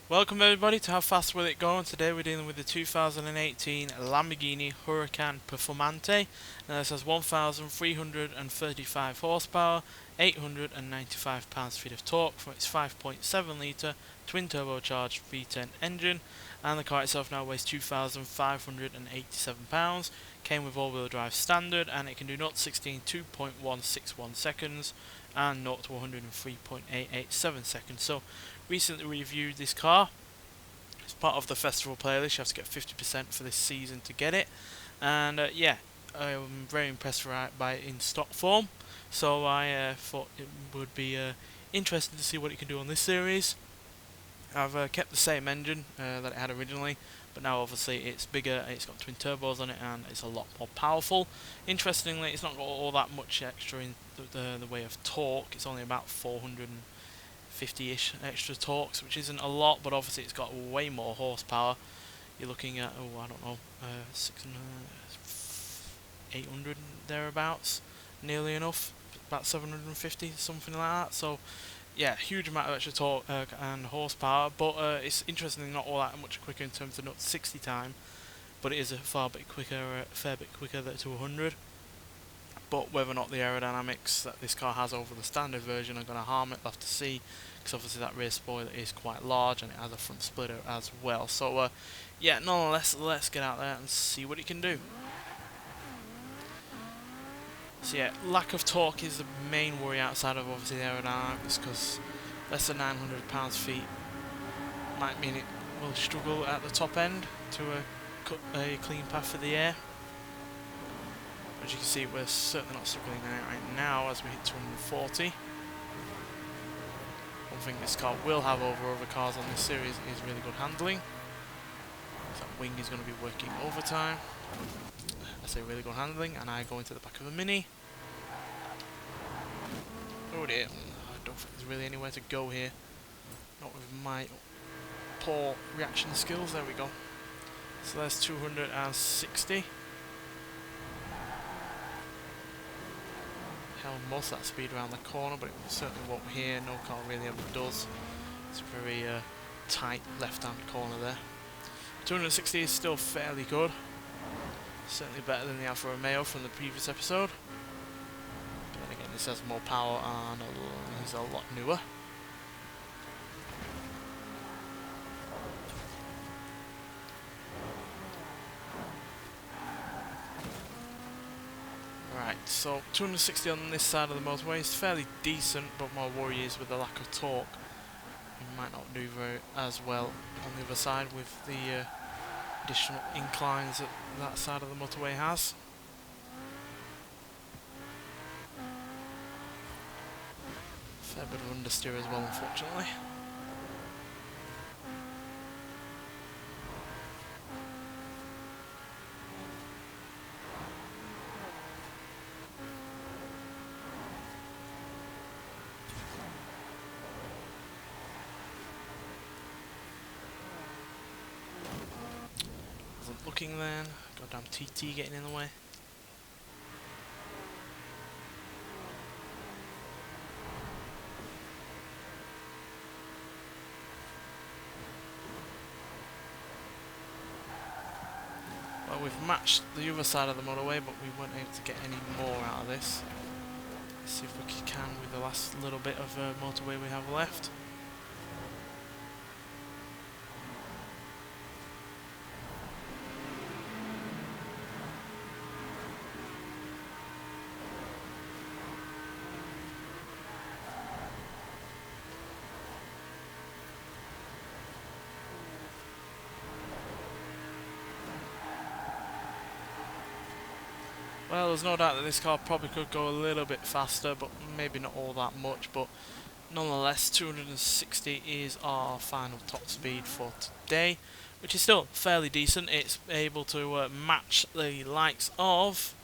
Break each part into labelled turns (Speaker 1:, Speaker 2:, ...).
Speaker 1: Welcome everybody to How Fast Will It Go, and today we're dealing with the 2018 Lamborghini Huracán Performante. Now this has 1,335 horsepower, 895 pounds-feet of torque from its 5.7 litre twin turbocharged V10 engine, and the car itself now weighs 2,587 pounds, came with all-wheel drive standard, and it can do 0 to 60 in 2.161 seconds and 0 to 100 in 3.887 seconds. So recently reviewed this car. It's part of the festival playlist. You have to get 50% for this season to get it, and yeah, I'm very impressed by it in stock form. So I thought it would be interesting to see what it can do on this series. I've kept the same engine that it had originally, but now obviously it's bigger, it's got twin turbos on it, and it's a lot more powerful. Interestingly, it's not got all that much extra in the way of torque. It's only about 450-ish extra torques, which isn't a lot, but obviously it's got way more horsepower. You're looking at, I don't know, 600, 800 thereabouts, nearly enough, about 750, something like that. So yeah, huge amount of extra torque and horsepower, but it's interestingly not all that much quicker in terms of 0 to 60 time, but it is a fair bit quicker to 100. But whether or not the aerodynamics that this car has over the standard version are going to harm it, we'll have to see, because obviously that rear spoiler is quite large and it has a front splitter as well. So yeah, nonetheless, let's get out there and see what it can do. So yeah, lack of torque is the main worry outside of obviously the aerodynamics, because less than 900 pounds-feet might mean it will struggle at the top end to cut a clean path for the air. As you can see, we're certainly not struggling right now as we hit 240. One thing this car will have over other cars on this series is really good handling. That wing is going to be working overtime. I say really good handling, and I go into the back of the Mini. Oh dear, I don't think there's really anywhere to go here. Not with my poor reaction skills. There we go. So there's 260. Held most of that speed around the corner, but it certainly won't here. No car really ever does. It's a very tight left-hand corner there. 260 is still fairly good. Certainly better than the Alfa Romeo from the previous episode. But then again, this has more power and is a lot newer. Right, so 260 on this side of the motorway is fairly decent, but my worry is with the lack of torque. We might not do as well on the other side with the additional inclines that side of the motorway has. Fair bit of understeer as well, unfortunately. Wasn't looking then. Goddamn TT getting in the way. Well, we've matched the other side of the motorway, but we weren't able to get any more out of this. Let's see if we can with the last little bit of motorway we have left. Well, there's no doubt that this car probably could go a little bit faster, but maybe not all that much. But nonetheless, 260 is our final top speed for today, which is still fairly decent. It's able to match the likes of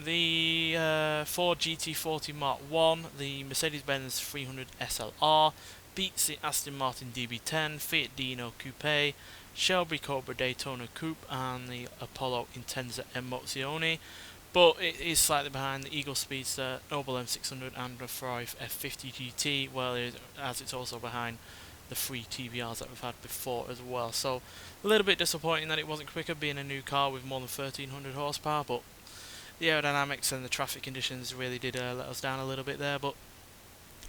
Speaker 1: the Ford GT40 Mark 1, the Mercedes-Benz 300 SLR, beats the Aston Martin DB10, Fiat Dino Coupe, Shelby Cobra Daytona Coupe, and the Apollo Intenza Emozione, but it is slightly behind the Eagle Speedster, Opel M600 and the Ferrari F12 GT, as it's also behind the free TBRs that we've had before as well. So a little bit disappointing that it wasn't quicker, being a new car with more than 1300 horsepower, but the aerodynamics and the traffic conditions really did let us down a little bit there, but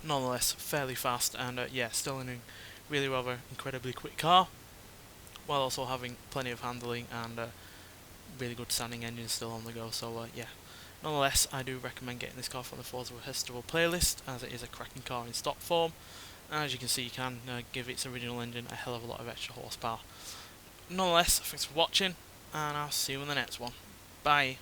Speaker 1: nonetheless fairly fast, and yeah, still a really rather incredibly quick car, while also having plenty of handling and really good standing engine still on the go. So yeah, nonetheless, I do recommend getting this car from the Forza Festival playlist, as it is a cracking car in stock form. And as you can see, you can give its original engine a hell of a lot of extra horsepower. Nonetheless, thanks for watching, and I'll see you in the next one. Bye.